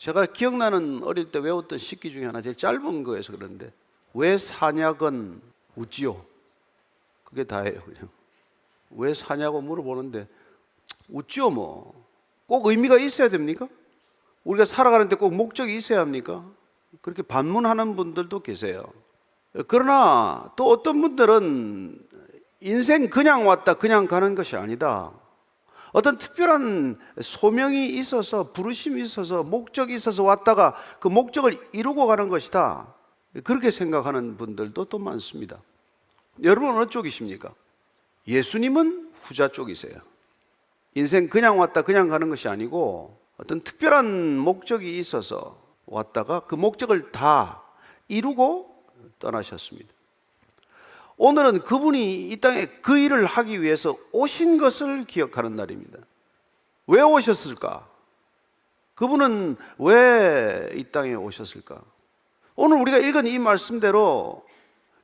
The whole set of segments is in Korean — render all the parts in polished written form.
제가 기억나는 어릴 때 외웠던 식기 중에 하나, 제일 짧은 거에서 그런데, 왜 사냐건 웃지요? 그게 다예요. 그냥 왜 사냐고 물어보는데 웃지요. 뭐 꼭 의미가 있어야 됩니까? 우리가 살아가는데 꼭 목적이 있어야 합니까? 그렇게 반문하는 분들도 계세요. 그러나 또 어떤 분들은 인생 그냥 왔다 그냥 가는 것이 아니다, 어떤 특별한 소명이 있어서, 부르심이 있어서, 목적이 있어서 왔다가 그 목적을 이루고 가는 것이다, 그렇게 생각하는 분들도 또 많습니다. 여러분은 어느 쪽이십니까? 예수님은 후자 쪽이세요. 인생 그냥 왔다 그냥 가는 것이 아니고 어떤 특별한 목적이 있어서 왔다가 그 목적을 다 이루고 떠나셨습니다. 오늘은 그분이 이 땅에 그 일을 하기 위해서 오신 것을 기억하는 날입니다. 왜 오셨을까? 그분은 왜 이 땅에 오셨을까? 오늘 우리가 읽은 이 말씀대로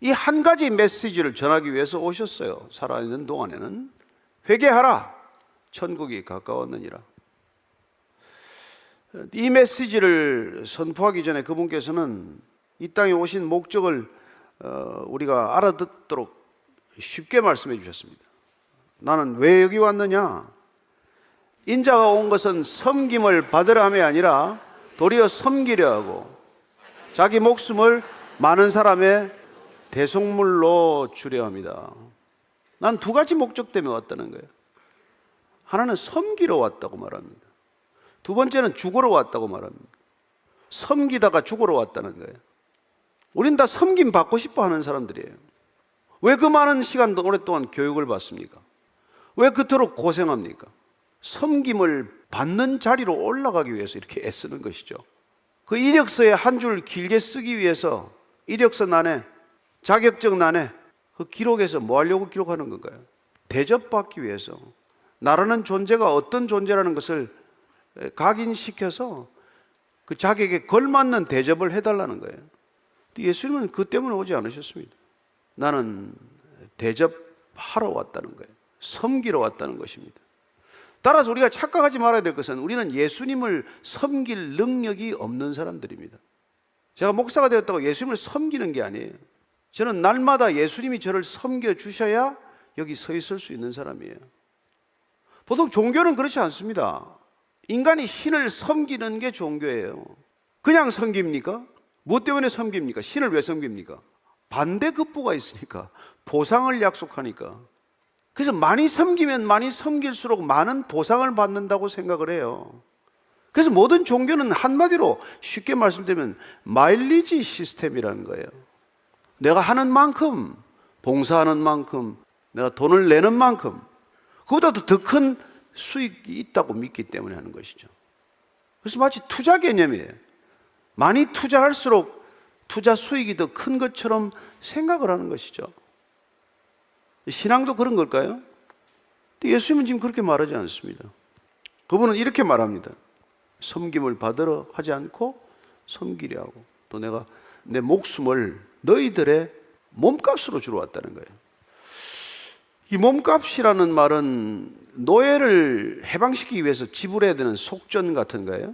이 한 가지 메시지를 전하기 위해서 오셨어요. 살아있는 동안에는 회개하라, 천국이 가까웠느니라. 이 메시지를 선포하기 전에 그분께서는 이 땅에 오신 목적을 우리가 알아듣도록 쉽게 말씀해 주셨습니다. 나는 왜 여기 왔느냐? 인자가 온 것은 섬김을 받으려 함이 아니라 도리어 섬기려 하고 자기 목숨을 많은 사람의 대속물로 주려 합니다. 난 두 가지 목적 때문에 왔다는 거예요. 하나는 섬기러 왔다고 말합니다. 두 번째는 죽으러 왔다고 말합니다. 섬기다가 죽으러 왔다는 거예요. 우린 다 섬김 받고 싶어 하는 사람들이에요. 왜 그 많은 시간 오랫동안 교육을 받습니까? 왜 그토록 고생합니까? 섬김을 받는 자리로 올라가기 위해서 이렇게 애쓰는 것이죠. 그 이력서에 한 줄 길게 쓰기 위해서 이력서 난에, 자격증 난에 그 기록에서 뭐 하려고 기록하는 건가요? 대접받기 위해서, 나라는 존재가 어떤 존재라는 것을 각인시켜서 그 자격에 걸맞는 대접을 해달라는 거예요. 예수님은 그 때문에 오지 않으셨습니다. 나는 대접하러 왔다는 거예요. 섬기러 왔다는 것입니다. 따라서 우리가 착각하지 말아야 될 것은 우리는 예수님을 섬길 능력이 없는 사람들입니다. 제가 목사가 되었다고 예수님을 섬기는 게 아니에요. 저는 날마다 예수님이 저를 섬겨주셔야 여기 서 있을 수 있는 사람이에요. 보통 종교는 그렇지 않습니다. 인간이 신을 섬기는 게 종교예요. 그냥 섬깁니까? 무엇 때문에 섬깁니까? 신을 왜 섬깁니까? 반대급부가 있으니까, 보상을 약속하니까. 그래서 많이 섬기면 많이 섬길수록 많은 보상을 받는다고 생각을 해요. 그래서 모든 종교는 한마디로 쉽게 말씀드리면 마일리지 시스템이라는 거예요. 내가 하는 만큼, 봉사하는 만큼, 내가 돈을 내는 만큼, 그보다도 더 큰 수익이 있다고 믿기 때문에 하는 것이죠. 그래서 마치 투자 개념이에요. 많이 투자할수록 투자 수익이 더 큰 것처럼 생각을 하는 것이죠. 신앙도 그런 걸까요? 예수님은 지금 그렇게 말하지 않습니다. 그분은 이렇게 말합니다. 섬김을 받으러 하지 않고 섬기려 하고, 또 내가 내 목숨을 너희들의 몸값으로 주러 왔다는 거예요. 이 몸값이라는 말은 노예를 해방시키기 위해서 지불해야 되는 속전 같은 거예요.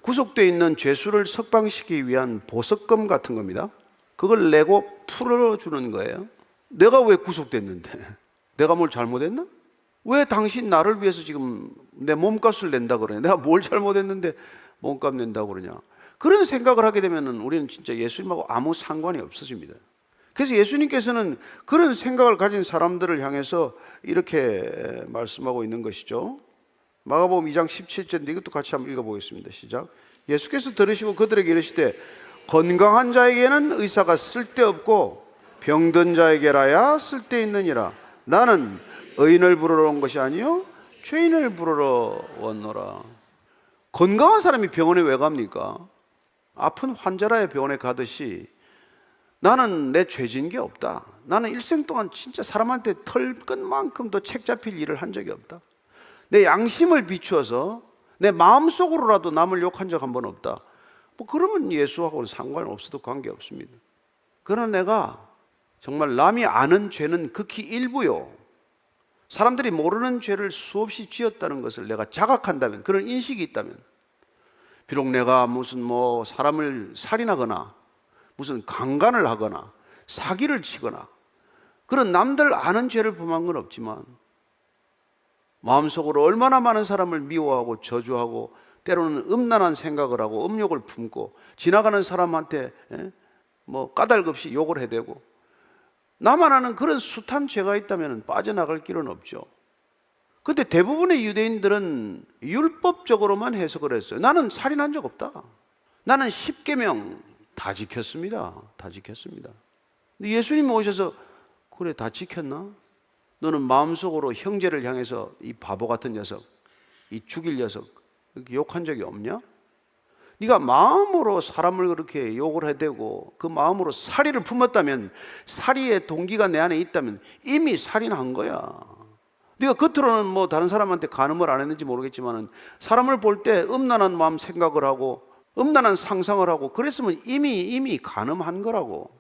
구속되어 있는 죄수를 석방시키기 위한 보석금 같은 겁니다. 그걸 내고 풀어주는 거예요. 내가 왜 구속됐는데? 내가 뭘 잘못했나? 왜 당신 나를 위해서 지금 내 몸값을 낸다 그러냐? 내가 뭘 잘못했는데 몸값 낸다고 그러냐? 그런 생각을 하게 되면 우리는 진짜 예수님하고 아무 상관이 없어집니다. 그래서 예수님께서는 그런 생각을 가진 사람들을 향해서 이렇게 말씀하고 있는 것이죠. 마가복음 2장 17절인데 이것도 같이 한번 읽어보겠습니다. 시작. 예수께서 들으시고 그들에게 이르시되 건강한 자에게는 의사가 쓸데없고 병든 자에게라야 쓸데있느니라. 나는 의인을 부르러 온 것이 아니요 죄인을 부르러 왔노라. 건강한 사람이 병원에 왜 갑니까? 아픈 환자라야 병원에 가듯이 나는 내 죄진 게 없다. 나는 일생 동안 진짜 사람한테 털끝만큼도 책 잡힐 일을 한 적이 없다. 내 양심을 비추어서 내 마음속으로라도 남을 욕한 적 한 번 없다. 뭐 그러면 예수하고는 상관없어도 관계없습니다. 그러나 내가 정말 남이 아는 죄는 극히 일부요, 사람들이 모르는 죄를 수없이 지었다는 것을 내가 자각한다면, 그런 인식이 있다면, 비록 내가 무슨 사람을 살인하거나 무슨 강간을 하거나 사기를 치거나 그런 남들 아는 죄를 범한 건 없지만 마음속으로 얼마나 많은 사람을 미워하고 저주하고 때로는 음란한 생각을 하고 음욕을 품고 지나가는 사람한테 까닭없이 욕을 해대고 나만 아는 그런 숱한 죄가 있다면 빠져나갈 길은 없죠. 근데 대부분의 유대인들은 율법적으로만 해석을 했어요. 나는 살인한 적 없다. 나는 10계명 다 지켰습니다. 다 지켰습니다. 근데 예수님 오셔서 그래 다 지켰나? 너는 마음속으로 형제를 향해서 이 바보 같은 녀석, 이 죽일 녀석 이렇게 욕한 적이 없냐? 네가 마음으로 사람을 그렇게 욕을 해대고 그 마음으로 살인을 품었다면, 살인의 동기가 내 안에 있다면 이미 살인한 거야. 네가 겉으로는 다른 사람한테 간음을 안 했는지 모르겠지만 사람을 볼 때 음란한 마음 생각을 하고 음란한 상상을 하고 그랬으면 이미 간음한 거라고.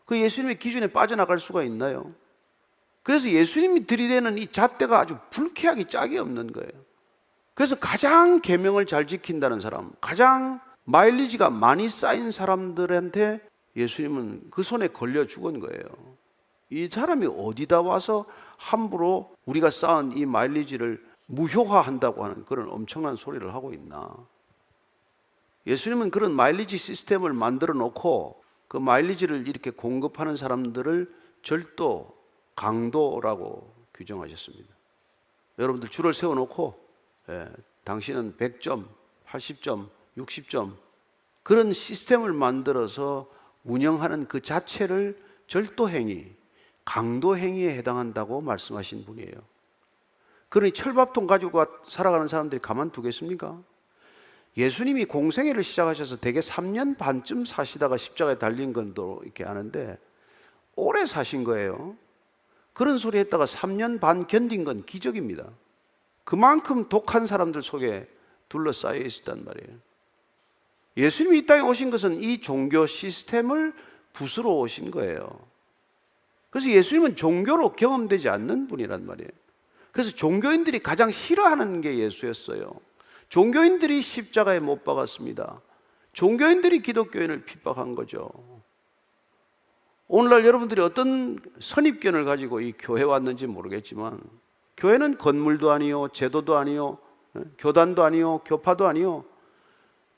그 예수님의 기준에 빠져나갈 수가 있나요? 그래서 예수님이 들이대는 이 잣대가 아주 불쾌하기 짝이 없는 거예요. 그래서 가장 계명을 잘 지킨다는 사람, 가장 마일리지가 많이 쌓인 사람들한테 예수님은 그 손에 걸려 죽은 거예요. 이 사람이 어디다 와서 함부로 우리가 쌓은 이 마일리지를 무효화한다고 하는 그런 엄청난 소리를 하고 있나? 예수님은 그런 마일리지 시스템을 만들어 놓고 그 마일리지를 이렇게 공급하는 사람들을 절도, 강도라고 규정하셨습니다. 여러분들 줄을 세워놓고 당신은 100점, 80점, 60점 그런 시스템을 만들어서 운영하는 그 자체를 절도행위, 강도행위에 해당한다고 말씀하신 분이에요. 그러니 철밥통 가지고 살아가는 사람들이 가만두겠습니까? 예수님이 공생애를 시작하셔서 대개 3년 반쯤 사시다가 십자가에 달린 건도 이렇게 아는데 오래 사신 거예요. 그런 소리 했다가 3년 반 견딘 건 기적입니다. 그만큼 독한 사람들 속에 둘러싸여 있었단 말이에요. 예수님이 이 땅에 오신 것은 이 종교 시스템을 부수러 오신 거예요. 그래서 예수님은 종교로 경험되지 않는 분이란 말이에요. 그래서 종교인들이 가장 싫어하는 게 예수였어요. 종교인들이 십자가에 못 박았습니다. 종교인들이 기독교인을 핍박한 거죠. 오늘날 여러분들이 어떤 선입견을 가지고 이 교회에 왔는지 모르겠지만 교회는 건물도 아니요, 제도도 아니요, 교단도 아니요, 교파도 아니요.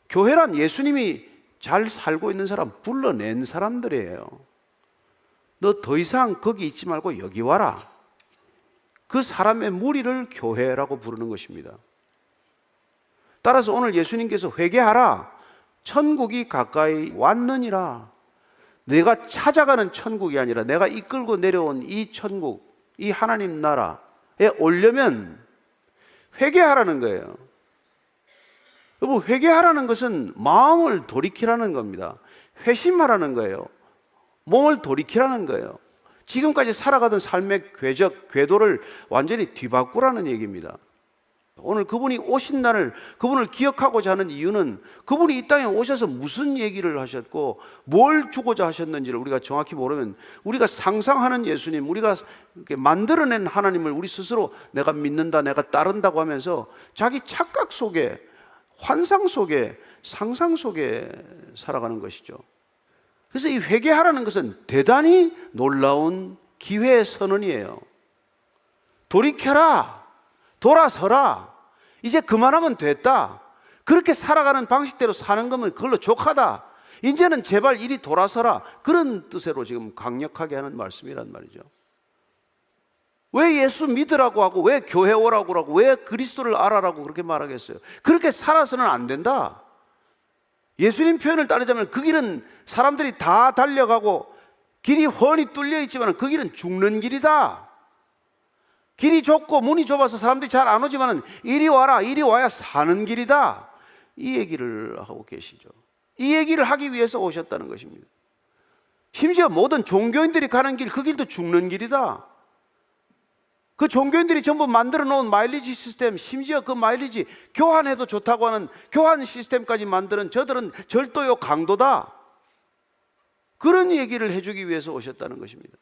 교회란 예수님이 잘 살고 있는 사람 불러낸 사람들이에요. 너 더 이상 거기 있지 말고 여기 와라. 그 사람의 무리를 교회라고 부르는 것입니다. 따라서 오늘 예수님께서 회개하라. 천국이 가까이 왔느니라. 내가 찾아가는 천국이 아니라 내가 이끌고 내려온 이 천국, 이 하나님 나라에 오려면 회개하라는 거예요. 여러분, 회개하라는 것은 마음을 돌이키라는 겁니다. 회심하라는 거예요. 몸을 돌이키라는 거예요. 지금까지 살아가던 삶의 궤적, 궤도를 완전히 뒤바꾸라는 얘기입니다. 오늘 그분이 오신 날을, 그분을 기억하고자 하는 이유는 그분이 이 땅에 오셔서 무슨 얘기를 하셨고 뭘 주고자 하셨는지를 우리가 정확히 모르면 우리가 상상하는 예수님, 우리가 만들어낸 하나님을 우리 스스로 내가 믿는다, 내가 따른다고 하면서 자기 착각 속에, 환상 속에, 상상 속에 살아가는 것이죠. 그래서 이 회개하라는 것은 대단히 놀라운 기회의 선언이에요. 돌이켜라, 돌아서라, 이제 그만하면 됐다. 그렇게 살아가는 방식대로 사는 거면 그걸로 족하다. 이제는 제발 이리 돌아서라. 그런 뜻으로 지금 강력하게 하는 말씀이란 말이죠. 왜 예수 믿으라고 하고 왜 교회 오라고 하고 왜 그리스도를 알아라고 그렇게 말하겠어요? 그렇게 살아서는 안 된다. 예수님 표현을 따르자면 그 길은 사람들이 다 달려가고 길이 훤히 뚫려 있지만 그 길은 죽는 길이다. 길이 좁고 문이 좁아서 사람들이 잘 안 오지만 이리 와라, 이리 와야 사는 길이다. 이 얘기를 하고 계시죠. 이 얘기를 하기 위해서 오셨다는 것입니다. 심지어 모든 종교인들이 가는 길, 그 길도 죽는 길이다. 그 종교인들이 전부 만들어 놓은 마일리지 시스템, 심지어 그 마일리지 교환해도 좋다고 하는 교환 시스템까지 만드는 저들은 절도요, 강도다. 그런 얘기를 해주기 위해서 오셨다는 것입니다.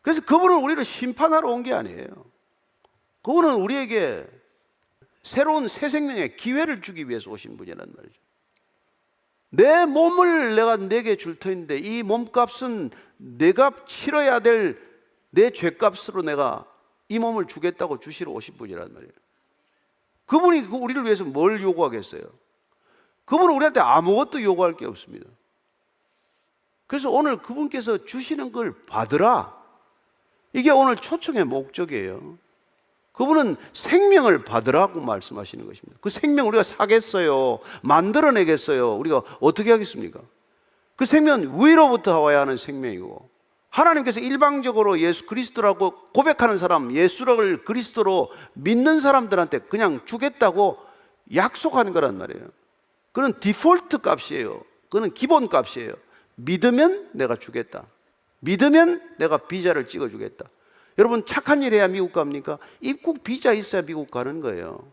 그래서 그분은 우리를 심판하러 온 게 아니에요. 그분은 우리에게 새로운 새 생명의 기회를 주기 위해서 오신 분이란 말이죠. 내 몸을 내가 내게 줄 터인데 이 몸값은 내가 치러야 될 내 죄값으로 내가 이 몸을 주겠다고 주시러 오신 분이란 말이에요. 그분이 우리를 위해서 뭘 요구하겠어요? 그분은 우리한테 아무것도 요구할 게 없습니다. 그래서 오늘 그분께서 주시는 걸 받으라. 이게 오늘 초청의 목적이에요. 그분은 생명을 받으라고 말씀하시는 것입니다. 그 생명 우리가 사겠어요? 만들어내겠어요? 우리가 어떻게 하겠습니까? 그 생명은 위로부터 와야 하는 생명이고, 하나님께서 일방적으로 예수 그리스도라고 고백하는 사람, 예수를 그리스도로 믿는 사람들한테 그냥 주겠다고 약속하는 거란 말이에요. 그건 디폴트 값이에요. 그건 기본 값이에요. 믿으면 내가 주겠다. 믿으면 내가 비자를 찍어주겠다. 여러분, 착한 일 해야 미국 갑니까? 입국 비자 있어야 미국 가는 거예요.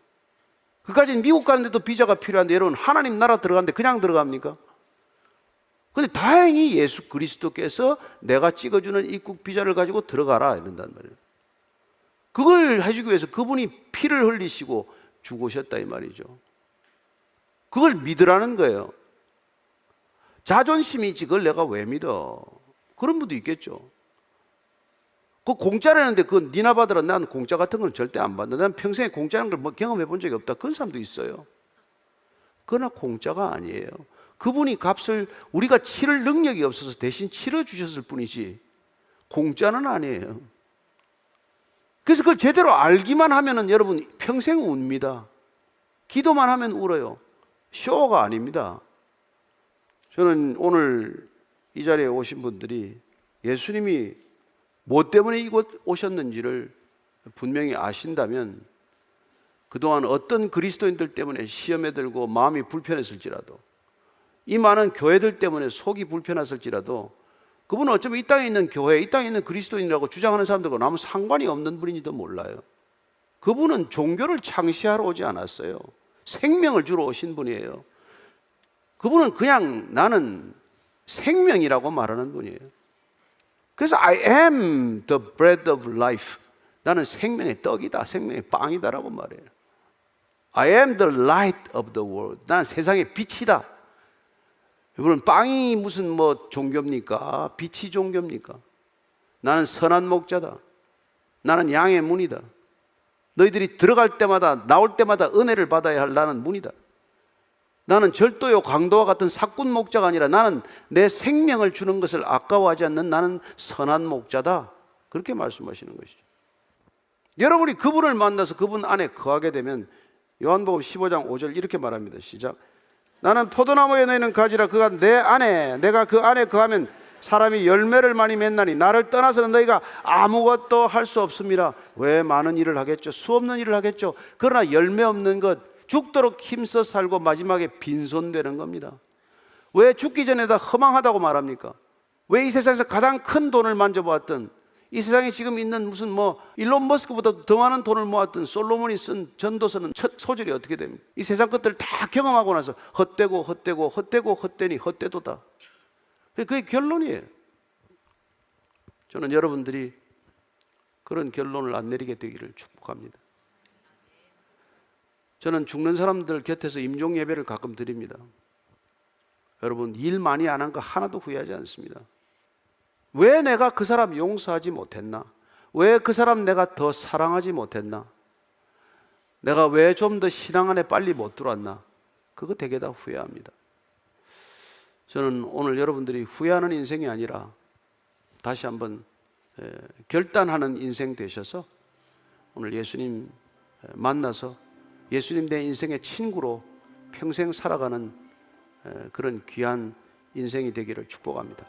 그까지는 미국 가는데도 비자가 필요한데, 여러분 하나님 나라 들어가는데 그냥 들어갑니까? 근데 다행히 예수 그리스도께서 내가 찍어주는 입국 비자를 가지고 들어가라 이런단 말이에요. 그걸 해주기 위해서 그분이 피를 흘리시고 죽으셨다 이 말이죠. 그걸 믿으라는 거예요. 자존심이지 그걸 내가 왜 믿어? 그런 분도 있겠죠. 그 공짜라는데 그건 니나 받으라. 난 공짜 같은 건 절대 안 받는다. 난 평생에 공짜라는 걸 뭐 경험해 본 적이 없다. 그런 사람도 있어요. 그러나 공짜가 아니에요. 그분이 값을 우리가 치를 능력이 없어서 대신 치러 주셨을 뿐이지 공짜는 아니에요. 그래서 그걸 제대로 알기만 하면은 여러분 평생 웁니다. 기도만 하면 울어요. 쇼가 아닙니다. 저는 오늘 이 자리에 오신 분들이 예수님이 뭐 때문에 이곳 오셨는지를 분명히 아신다면, 그동안 어떤 그리스도인들 때문에 시험에 들고 마음이 불편했을지라도, 이 많은 교회들 때문에 속이 불편했을지라도, 그분은 어쩌면 이 땅에 있는 교회, 이 땅에 있는 그리스도인이라고 주장하는 사람들과 아무 상관이 없는 분인지도 몰라요. 그분은 종교를 창시하러 오지 않았어요. 생명을 주러 오신 분이에요. 그분은 그냥 나는 생명이라고 말하는 분이에요. 그래서 I am the bread of life. 나는 생명의 떡이다, 생명의 빵이다라고 말해요. I am the light of the world. 나는 세상의 빛이다. 여러분, 빵이 무슨 뭐 종교입니까? 빛이 종교입니까? 나는 선한 목자다. 나는 양의 문이다. 너희들이 들어갈 때마다 나올 때마다 은혜를 받아야 할 나는 문이다. 나는 절도요 강도와 같은 사꾼 목자가 아니라 나는 내 생명을 주는 것을 아까워하지 않는 나는 선한 목자다. 그렇게 말씀하시는 것이죠. 여러분이 그분을 만나서 그분 안에 거하게 되면 요한복음 15장 5절 이렇게 말합니다. 시작. 나는 포도나무에 너희는 가지라. 그가 내 안에, 내가 그 안에 거하면 사람이 열매를 많이 맺나니 나를 떠나서는 너희가 아무것도 할 수 없습니다. 왜 많은 일을 하겠죠? 수 없는 일을 하겠죠. 그러나 열매 없는 것, 죽도록 힘써 살고 마지막에 빈손되는 겁니다. 왜 죽기 전에 다 허망하다고 말합니까? 왜 이 세상에서 가장 큰 돈을 만져보았던, 이 세상에 지금 있는 무슨 뭐 일론 머스크보다 더 많은 돈을 모았던 솔로몬이 쓴 전도서는 첫 소절이 어떻게 됩니까? 이 세상 것들을 다 경험하고 나서 헛되고 헛되고 헛되고 헛되니 헛되도다. 그게 결론이에요. 저는 여러분들이 그런 결론을 안 내리게 되기를 축복합니다. 저는 죽는 사람들 곁에서 임종 예배를 가끔 드립니다. 여러분, 일 많이 안 한 거 하나도 후회하지 않습니다. 왜 내가 그 사람 용서하지 못했나? 왜 그 사람 내가 더 사랑하지 못했나? 내가 왜 좀 더 신앙 안에 빨리 못 들어왔나? 그거 되게 다 후회합니다. 저는 오늘 여러분들이 후회하는 인생이 아니라 다시 한번 결단하는 인생 되셔서 오늘 예수님 만나서 예수님 내 인생의 친구로 평생 살아가는 그런 귀한 인생이 되기를 축복합니다.